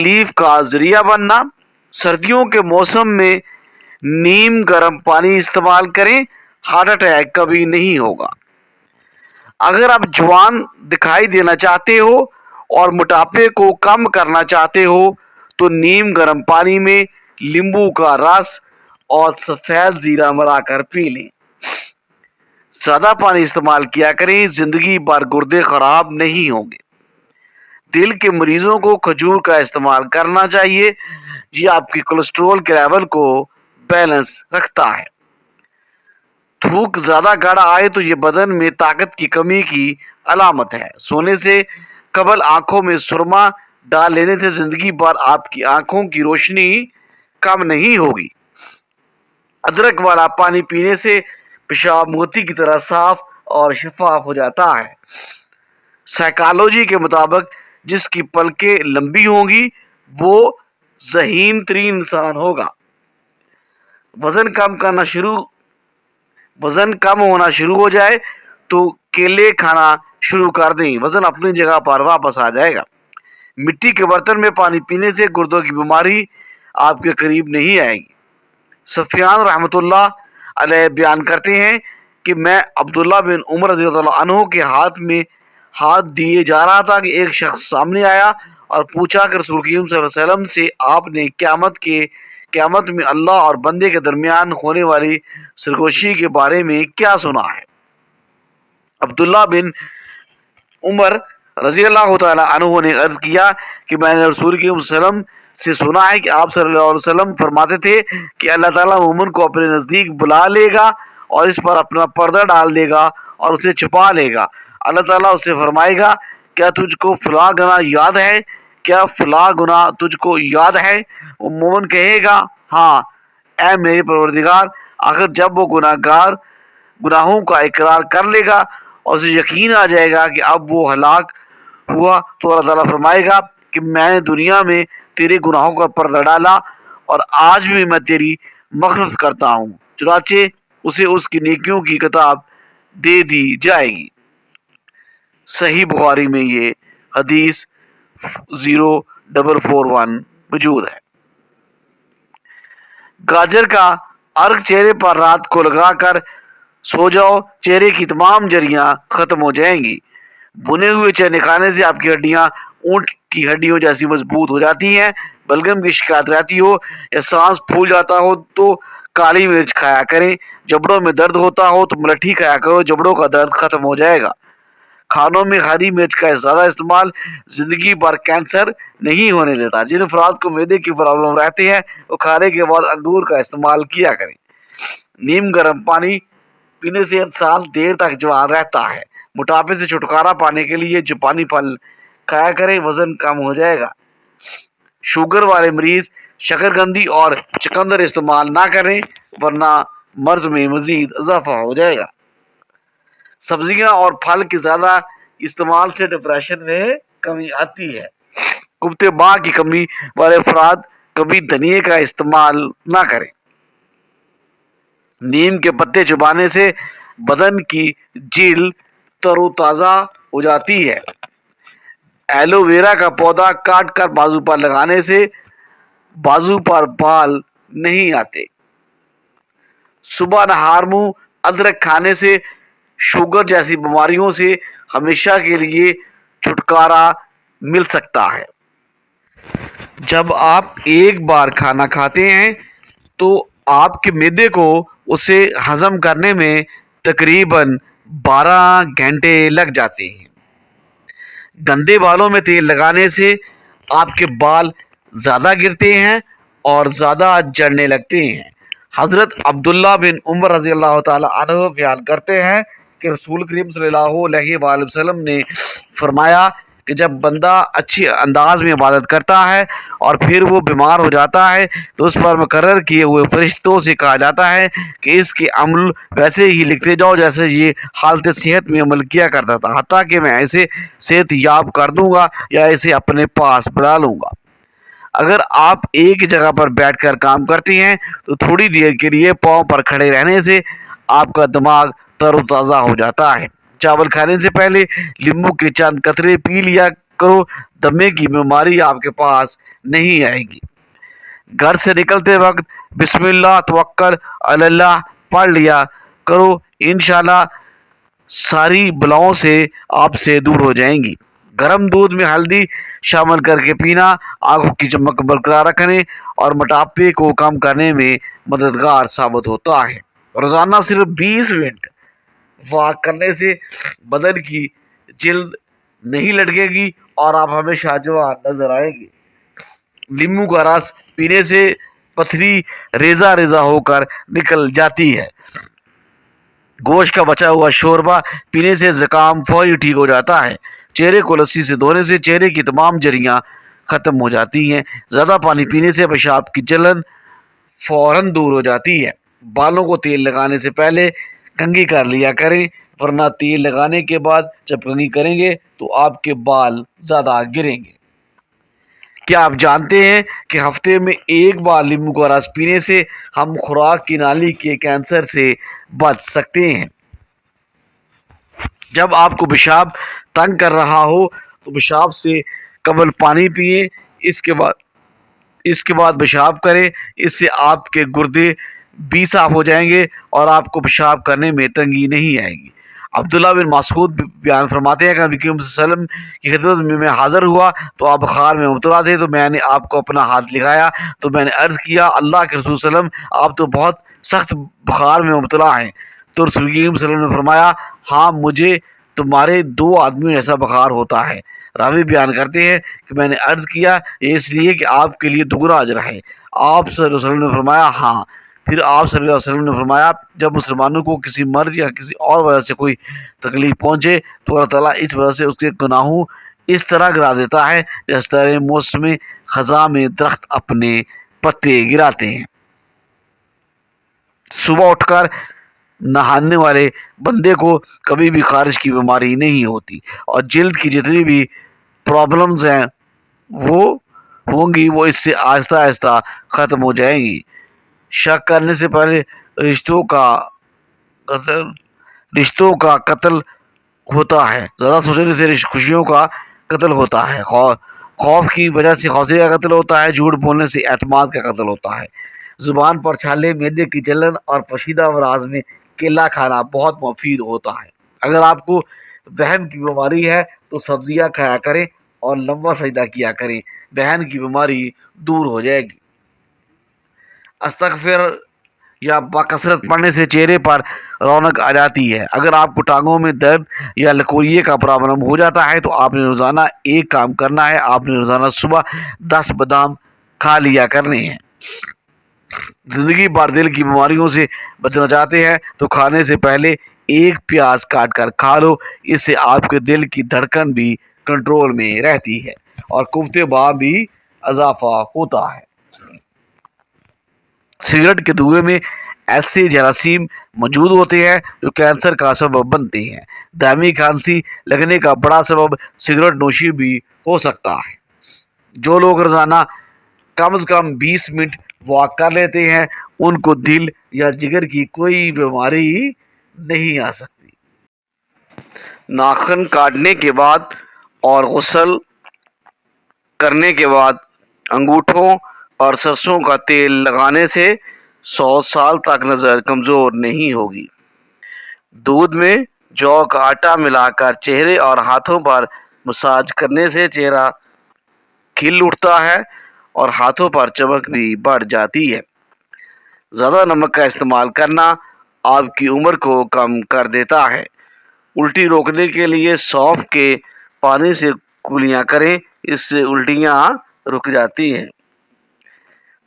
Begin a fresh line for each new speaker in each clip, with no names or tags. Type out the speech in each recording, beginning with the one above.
تکلیف کا ذریعہ بننا۔ سردیوں کے موسم میں نیم گرم پانی استعمال کریں، ہارٹ اٹیک کبھی نہیں ہوگا۔ اگر آپ جوان دکھائی دینا چاہتے ہو اور موٹاپے کو کم کرنا چاہتے ہو تو نیم گرم پانی میں لیمبو کا رس اور سفید زیرہ ملا کر پی لیں۔ زیادہ پانی استعمال کیا کریں، زندگی بھر گردے خراب نہیں ہوں گے۔ دل کے مریضوں کو کھجور کا استعمال کرنا چاہیے، یہ آپ کی کولیسٹرول کے لیول کو بیلنس رکھتا ہے۔ تھوک زیادہ گاڑھا آئے تو یہ بدن میں طاقت کی کمی کی علامت ہے۔ سونے سے قبل آنکھوں میں سرما ڈال لینے سے زندگی بھر آپ کی آنکھوں کی روشنی کم نہیں ہوگی۔ ادرک والا پانی پینے سے پیشاب موتی کی طرح صاف اور شفاف ہو جاتا ہے۔ سائیکالوجی کے مطابق جس کی پلکیں لمبی ہوں گی وہ ذہین ترین انسان ہوگا۔ وزن کم ہونا شروع ہو جائے تو کیلے کھانا شروع کر دیں، وزن اپنی جگہ پر واپس آ جائے گا۔ مٹی کے برتن میں پانی پینے سے گردوں کی بیماری آپ کے قریب نہیں آئے گی۔ سفیان رحمۃ اللہ علیہ بیان کرتے ہیں کہ میں عبداللہ بن عمر رضی اللہ عنہ کے ہاتھ میں ہاتھ دیے جا رہا تھا کہ ایک شخص سامنے آیا اور پوچھا کہ رسول کریم صلی اللہ علیہ وسلم سے آپ نے قیامت میں اللہ اور بندے کے درمیان ہونے والی سرگوشی کے بارے میں کیا سنا ہے؟ عبداللہ بن عمر رضی اللہ تعالیٰ عنہ نے عرض کیا کہ میں نے رسول کریم صلی اللہ علیہ وسلم سے سنا ہے کہ آپ صلی اللہ علیہ وسلم فرماتے تھے کہ اللہ تعالیٰ مومن کو اپنے نزدیک بلا لے گا اور اس پر اپنا پردہ ڈال دے گا اور اسے چھپا لے گا۔ اللہ تعالیٰ اس سے فرمائے گا کیا تجھ کو فلاں گناہ یاد ہے؟ کیا فلاں گناہ تجھ کو یاد ہے؟ وہ مومن کہے گا ہاں اے میرے پروردگار۔ آخر جب وہ گناہوں کا اقرار کر لے گا اور اسے یقین آ جائے گا کہ اب وہ ہلاک ہوا تو اللہ تعالیٰ فرمائے گا کہ میں نے دنیا میں تیرے گناہوں کا پردہ ڈالا اور آج بھی میں تیری مغفرت کرتا ہوں، چنانچہ اسے اس کی نیکیوں کی کتاب دے دی جائے گی۔ صحیح بخاری میں یہ حدیث 0441 موجود ہے۔ گاجر کا عرق چہرے پر رات کو لگا کر سو جاؤ، چہرے کی تمام جریاں ختم ہو جائیں گی۔ بنے ہوئے چنے کھانے سے آپ کی ہڈیاں اونٹ کی ہڈیوں جیسی مضبوط ہو جاتی ہیں۔ بلغم کی شکایت رہتی ہو یا سانس پھول جاتا ہو تو کالی مرچ کھایا کریں۔ جبڑوں میں درد ہوتا ہو تو ملٹھی کھایا کرو، جبڑوں کا درد ختم ہو جائے گا۔ کھانوں میں ہری مرچ کا زیادہ استعمال زندگی بھر کینسر نہیں ہونے دیتا۔ جن افراد کو معدے کی پرابلم رہتی ہے وہ کھانے کے بعد انگور کا استعمال کیا کریں۔ نیم گرم پانی پینے سے انسان دیر تک جوان رہتا ہے۔ موٹاپے سے چھٹکارا پانے کے لیے جاپانی پھل کھایا کریں، وزن کم ہو جائے گا۔ شوگر والے مریض شکرکندی اور چقندر استعمال نہ کریں ورنہ مرض میں مزید اضافہ ہو جائے گا۔ سبزیاں اور پھل کے زیادہ استعمال سے ڈپریشن میں کمی آتی ہے۔ قوت باں کی کمی والے افراد کبھی دھنیے کا استعمال نہ کریں۔ نیم کے پتے چبانے سے بدن کی جلد تر و تازہ ہو جاتی ہے۔ ایلو ویرا کا پودا کاٹ کر بازو پر لگانے سے بازو پر بال نہیں آتے۔ صبح نہار منہ ادرک کھانے سے شوگر جیسی بیماریوں سے ہمیشہ کے لیے چھٹکارا مل سکتا ہے۔ جب آپ ایک بار کھانا کھاتے ہیں تو آپ کے معدے کو اسے ہضم کرنے میں تقریباً 12 گھنٹے لگ جاتے ہیں۔ گندے بالوں میں تیل لگانے سے آپ کے بال زیادہ گرتے ہیں اور زیادہ جڑنے لگتے ہیں۔ حضرت عبداللہ بن عمر رضی اللہ تعالیٰ عنہ بیان کرتے ہیں کہ رسول کریم صلی اللہ علیہ وآلہ وسلم نے فرمایا کہ جب بندہ اچھے انداز میں عبادت کرتا ہے اور پھر وہ بیمار ہو جاتا ہے تو اس پر مقرر کیے ہوئے فرشتوں سے کہا جاتا ہے کہ اس کے عمل ویسے ہی لکھتے جاؤ جیسے یہ حالت صحت میں عمل کیا کرتا تھا، حتیٰ کہ میں اسے صحت یاب کر دوں گا یا اسے اپنے پاس بلا لوں گا۔ اگر آپ ایک جگہ پر بیٹھ کر کام کرتے ہیں تو تھوڑی دیر کے لیے پاؤں پر کھڑے رہنے سے آپ کا دماغ تر و تازہ ہو جاتا ہے۔ چاول کھانے سے پہلے لیموں کے چند قطرے پی لیا करो, दमे की बीमारी आपके पास नहीं आएगी। घर से निकलते वक्त बिस्मिल्लाह तवक्कल अल्लाह पढ़ लिया करो, इंशाल्लाह सारी बलाओं से आपसे दूर हो जाएंगी। गर्म दूध में हल्दी शामिल करके पीना आंखों की चमक बरकरार रखने और मोटापे को कम करने में मददगार साबित होता है। रोजाना सिर्फ 20 मिनट वॉक करने से बदन की जिल्द नहीं लटकेगी और आप हमेशा जवान नजर आएंगे। नींबू का रस पीने से पथरी रेजा रेजा होकर निकल जाती है। गोश्त का बचा हुआ शोरबा पीने से जुकाम फौरी ठीक हो जाता है। चेहरे को लस्सी से धोने से चेहरे की तमाम झुर्रियां खत्म हो जाती हैं। ज़्यादा पानी पीने से पेशाब की जलन फौरन दूर हो जाती है। बालों को तेल लगाने से पहले कंघी कर लिया करें, वरना तेल लगाने के बाद जब कंघी करेंगे तो आपके बाल ज़्यादा गिरेंगे। क्या आप जानते हैं कि हफ्ते में एक बार नींबू का रस पीने से हम खुराक की नाली के कैंसर से बच सकते हैं। जब आपको पेशाब तंग कर रहा हो तो पेशाब से कबल पानी पिए, इसके बाद पेशाब करें। इससे आपके गुर्दे भी साफ हो जाएंगे और आपको पेशाब करने में तंगी नहीं आएगी। अब्दुल्ला बिन मसूद बयान फरमाते हैं कि नबी करीम सल्लल्लाहु अलैहि वसल्लम की खिदमत में मैं हाज़िर हुआ तो आप बुखार में मुब्तला थे, तो मैंने आपको अपना हाथ लिखाया तो मैंने अर्ज़ किया, अल्लाह के रसूल सल्लल्लाहु अलैहि वसल्लम आप तो बहुत सख्त बुखार में मुब्तला हैं। तो रसूल करीम सल्लल्लाहु अलैहि वसल्लम ने फरमाया, हाँ मुझे तुम्हारे 2 आदमियों जैसा बुखार होता है। रावी बयान करते हैं कि मैंने अर्ज़ किया ये इसलिए कि आपके लिए दुगना अजर है। आप सल्लल्लाहु अलैहि वसल्लम ने फरमाया हाँ। फिर आप सल्लल्लाहु अलैहि वसल्लम ने फरमाया, जब मुसलमानों को किसी मर्ज या किसी और वजह से कोई तकलीफ पहुँचे तो अल्लाह ताला इस वजह से उसके गुनाहों इस तरह गिरा देता है जिस तरह मौसम खज़ां में दरख्त अपने पत्ते गिराते हैं। सुबह उठकर नहाने वाले बंदे को कभी भी खारिश की बीमारी नहीं होती और जिल्द की जितनी भी प्रॉब्लम्स हैं वो इससे आहिस्ता आहिस्ता ख़त्म हो जाएंगी। शक करने से पहले रिश्तों का कत्ल होता है। ज़्यादा सोचने से खुशियों का कत्ल होता है। खौफ की वजह से हौसले का कत्ल होता है। झूठ बोलने से एतमाद का कत्ल होता है। ज़ुबान पर छाले, मैदे की जलन और पशीदा अमराज में केला खाना बहुत मुफीद होता है। अगर आपको वहम की बीमारी है तो सब्जियां खाया करें और लंबा सजदा किया करें, वहम की बीमारी दूर हो जाएगी। अस्तगफिर या बाकसरत पढ़ने से चेहरे पर रौनक आ जाती है। अगर आपको टांगों में दर्द या लकोरिए का प्रॉब्लम हो जाता है तो आपने रोज़ाना एक काम करना है, आपने रोज़ाना सुबह 10 बादाम खा लिया करने हैं। ज़िंदगी भर दिल की बीमारियों से बचना चाहते हैं तो खाने से पहले एक प्याज काट कर खा लो, इससे आपके दिल की धड़कन भी कंट्रोल में रहती है और कुव्वते बा भी इजाफा होता है। सिगरेट के धुएं में ऐसे जरासीम मौजूद होते हैं जो कैंसर का सबब बनते हैं। दामी खांसी लगने का बड़ा सबब सिगरेट नोशी भी हो सकता है। जो लोग रोजाना कम से कम 20 मिनट वॉक कर लेते हैं उनको दिल या जिगर की कोई बीमारी नहीं आ सकती। नाखून काटने के बाद और गुस्ल करने के बाद अंगूठों और सरसों का तेल लगाने से 100 साल तक नज़र कमज़ोर नहीं होगी। दूध में जौ का आटा मिलाकर चेहरे और हाथों पर मसाज करने से चेहरा खिल उठता है और हाथों पर चमक भी बढ़ जाती है। ज़्यादा नमक का इस्तेमाल करना आपकी उम्र को कम कर देता है। उल्टी रोकने के लिए सौंफ के पानी से कुलियाँ करें, इससे उल्टियाँ रुक जाती हैं।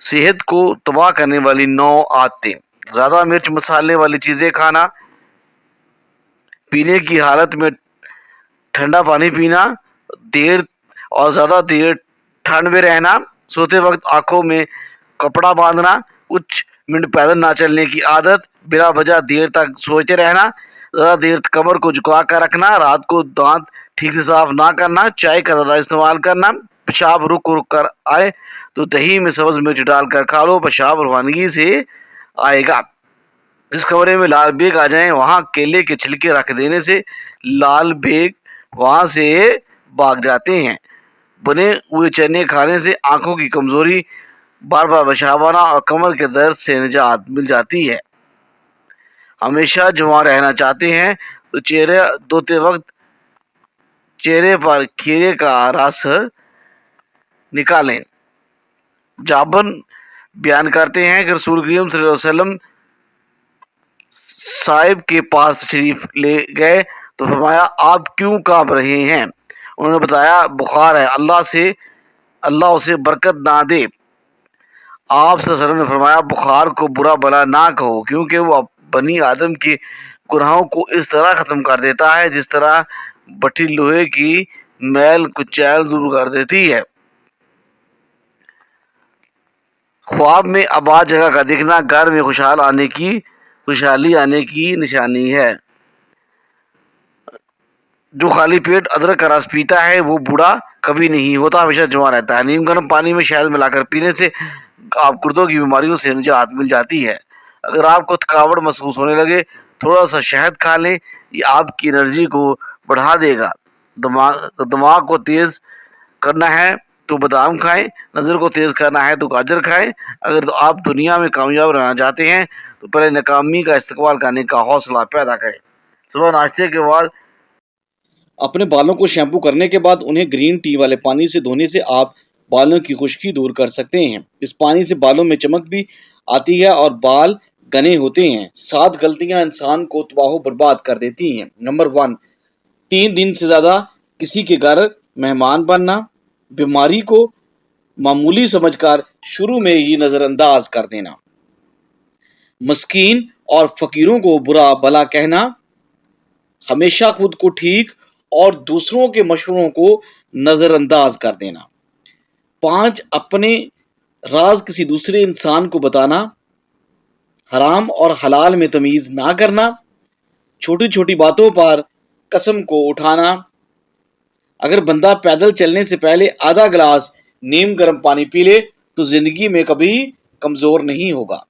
सेहत को तबाह करने वाली 9 आदतें। ज़्यादा मिर्च मसाले वाली चीज़ें खाना, पीने की हालत में ठंडा पानी पीना, ज़्यादा देर ठंड में रहना, सोते वक्त आंखों में कपड़ा बांधना, कुछ मिनट पैदल ना चलने की आदत, बिना वजह देर तक सोते रहना, ज़्यादा देर कमर को झुका कर रखना, रात को दांत ठीक से साफ ना करना, चाय का ज़्यादा इस्तेमाल करना, पेशाब रुक कर आए तो दही में सब्ज़ मिर्च डालकर खा लो, पेशाब रवानगी से आएगा। जिस कमरे में लाल बेग आ जाए वहाँ केले के छिलके रख देने से लाल बेग वहाँ से भाग जाते हैं। बने हुए चने खाने से आंखों की कमजोरी, बार बार पेशाब आना और कमर के दर्द से निजात मिल जाती है। हमेशा जवां रहना चाहते हैं तो चेहरे धोते वक्त चेहरे पर खीरे का रस निकालें। जाबन बयान करते हैं कि रसूल करीम सल्लल्लाहु अलैहि वसल्लम साहिब के पास शरीफ ले गए तो फरमाया, आप क्यों कांप रहे हैं? उन्होंने बताया, बुखार है, अल्लाह उसे बरकत ना दे। आप सल्लल्लाहु अलैहि वसल्लम ने फरमाया, बुखार को बुरा भला ना कहो, क्योंकि वो बनी आदम के गुनाहों को इस तरह ख़त्म कर देता है जिस तरह भट्टी लोहे की मैल कुचैल दूर कर देती है। ख्वाब में आबाद जगह का दिखना घर में खुशहाली आने की निशानी है। जो खाली पेट अदरक का रस पीता है वो बूढ़ा कभी नहीं होता, हमेशा जवान रहता है। नीम गर्म पानी में शहद मिलाकर पीने से आप गुर्दों की बीमारियों से निजात मिल जाती है। अगर आपको थकावट महसूस होने लगे, थोड़ा सा शहद खा लें, ये आपकी एनर्जी को बढ़ा देगा। दिमाग को तेज करना है तो बादाम खाएं, नज़र को तेज करना है तो गाजर खाएं। अगर तो आप दुनिया में कामयाब रहना चाहते हैं तो पहले नाकामी का इस्तेमाल करने का हौसला पैदा करें। सुबह नाश्ते के बाद
अपने बालों को शैम्पू करने के बाद उन्हें ग्रीन टी वाले पानी से धोने से आप बालों की खुश्की दूर कर सकते हैं। इस पानी से बालों में चमक भी आती है और बाल घने होते हैं। 7 गलतियां इंसान को तबाह बर्बाद कर देती हैं। नंबर 1, 3 दिन से ज़्यादा किसी के घर मेहमान बनना। बीमारी को मामूली समझकर शुरू में ही नज़रअंदाज कर देना। मस्कीन और फकीरों को बुरा भला कहना। हमेशा खुद को ठीक और दूसरों के मशवरों को नज़रअंदाज कर देना। 5, अपने राज किसी दूसरे इंसान को बताना। हराम और हलाल में तमीज़ ना करना। छोटी छोटी बातों पर कसम को उठाना। अगर बंदा पैदल चलने से पहले आधा गिलास नीम गर्म पानी पी ले तो जिंदगी में कभी कमज़ोर नहीं होगा।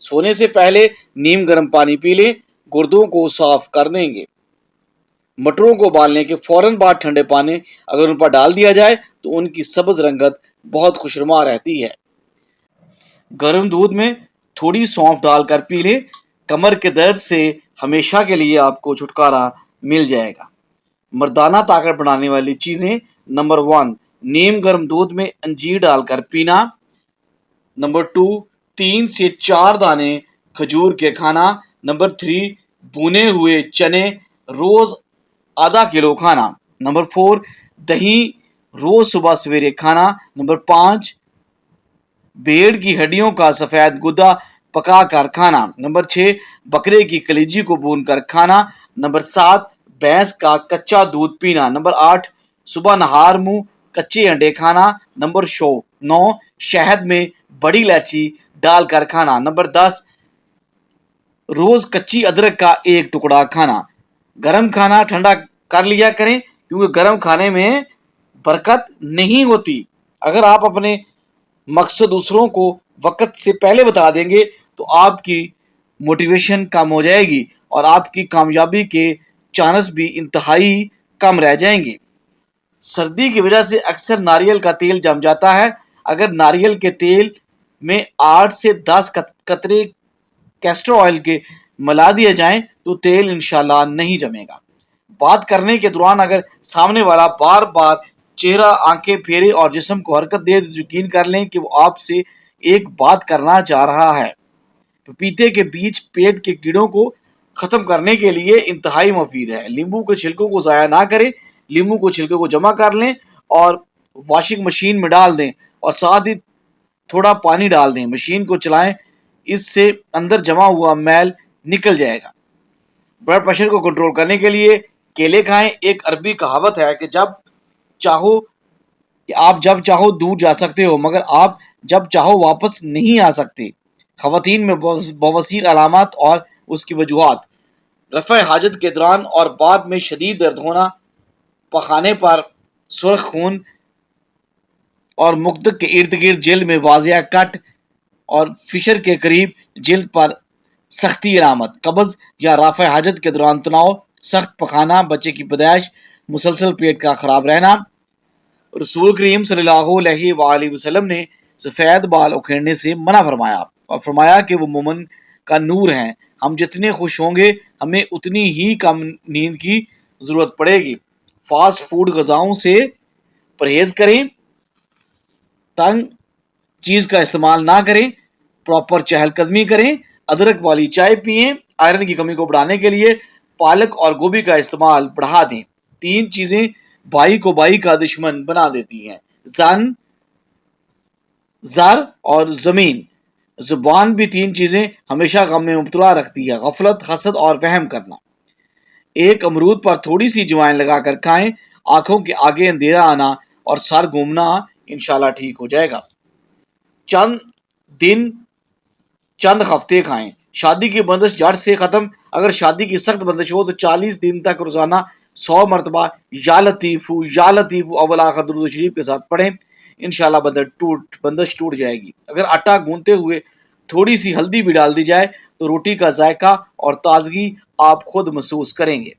सोने से पहले नीम गर्म पानी पी ले, गुर्दों को साफ कर देंगे। मटरों को उबालने के फौरन बाद ठंडे पानी अगर उन पर डाल दिया जाए तो उनकी सब्ज रंगत बहुत खुशनुमा रहती है। गर्म दूध में थोड़ी सौंफ डालकर पी ले, कमर के दर्द से हमेशा के लिए आपको छुटकारा मिल जाएगा। मर्दाना ताकत बढ़ाने वाली चीज़ें। नंबर 1, नीम गर्म दूध में अंजीर डालकर पीना। नंबर 2, 3 से 4 दाने खजूर के खाना। नंबर 3, भुने हुए चने रोज आधा किलो खाना। नंबर 4, दही रोज सुबह सवेरे खाना। नंबर 5, भेड़ की हड्डियों का सफेद गुदा पका कर खाना। नंबर 6, बकरे की कलीजी को भून कर खाना। नंबर 7, भैंस का कच्चा दूध पीना। नंबर 8, सुबह नहार मुंह कच्चे अंडे खाना। नंबर 9, शहद में बड़ी इलायची डालकर खाना। नंबर 10, रोज कच्ची अदरक का एक टुकड़ा खाना। गरम खाना ठंडा कर लिया करें क्योंकि गरम खाने में बरकत नहीं होती। अगर आप अपने मकसद दूसरों को वक्त से पहले बता देंगे तो आपकी मोटिवेशन कम हो जाएगी और आपकी कामयाबी के चांस भी इंतहाई कम रह जाएंगे। सर्दी की वजह से अक्सर नारियल का तेल जम जाता है। अगर नारियल के तेल में 8 से 10 कतरे कैस्टर ऑयल के मिला दिए जाएं तो तेल इंशाल्लाह नहीं जमेगा। बात करने के दौरान अगर सामने वाला बार बार चेहरा, आंखें फेरे और जिस्म को हरकत दे तो यकीन कर लें कि वो आपसे एक बात करना चाह रहा है। पपीते के बीज पेट के कीड़ों को खत्म करने के लिए इंतहाई मुफीद है। नींबू के छिलकों को ज़ाया ना करें, नींबू को छिलके को जमा कर लें और वॉशिंग मशीन में डाल दें और साथ ही थोड़ा पानी डाल दें, मशीन को चलाएं, इससे अंदर जमा हुआ मैल निकल जाएगा। ब्लड प्रेशर को कंट्रोल करने के लिए केले खाएं। एक अरबी कहावत है कि आप जब चाहो दूर जा सकते हो मगर आप जब चाहो वापस नहीं आ सकते। खवातीन में बवासीर अलामत और उसकी वजूहात। रफ़ा हाजत के दौरान और बाद में शदीद दर्द होना, पखाने पर सुर्ख खून और मुक्तक के इर्द गिर्द जिल्द में वाजिया कट और फिशर के करीब जिल्द पर सख्ती अलामत। कब्ज़ या रफ़ा हाजत के दौरान तनाव, सख्त पखाना, बच्चे की पैदाइश, مسلسل پیٹ کا خراب رہنا۔ رسول کریم صلی اللہ علیہ وآلہ وسلم نے سفید بال اکھیڑنے سے منع فرمایا اور فرمایا کہ وہ مومن کا نور ہیں۔ ہم جتنے خوش ہوں گے ہمیں اتنی ہی کم نیند کی ضرورت پڑے گی۔ فاسٹ فوڈ غذاؤں سے پرہیز کریں، تنگ چیز کا استعمال نہ کریں، پراپر چہل قدمی کریں، ادرک والی چائے پئیں، آئرن کی کمی کو بڑھانے کے لیے پالک اور گوبھی کا استعمال بڑھا دیں۔ 3 چیزیں بھائی کو بھائی کا دشمن بنا دیتی ہیں: زن، زر اور زمین۔ زبان بھی 3 چیزیں ہمیشہ غم میں مبتلا رکھتی ہے: غفلت، حسد اور وہم کرنا۔ ایک امرود پر تھوڑی سی جوائن لگا کر کھائیں، آنکھوں کے آگے اندھیرا آنا اور سر گھومنا انشاءاللہ ٹھیک ہو جائے گا۔ چند دن، چند ہفتے کھائیں۔ شادی کی بندش جڑ سے ختم۔ اگر شادی کی سخت بندش ہو تو 40 دن تک روزانہ 100 مرتبہ یا لطیف اول آخر درود شریف کے ساتھ پڑھیں، انشاءاللہ بندش ٹوٹ جائے گی۔ اگر آٹا گوندتے ہوئے تھوڑی سی ہلدی بھی ڈال دی جائے تو روٹی کا ذائقہ اور تازگی آپ خود محسوس کریں گے۔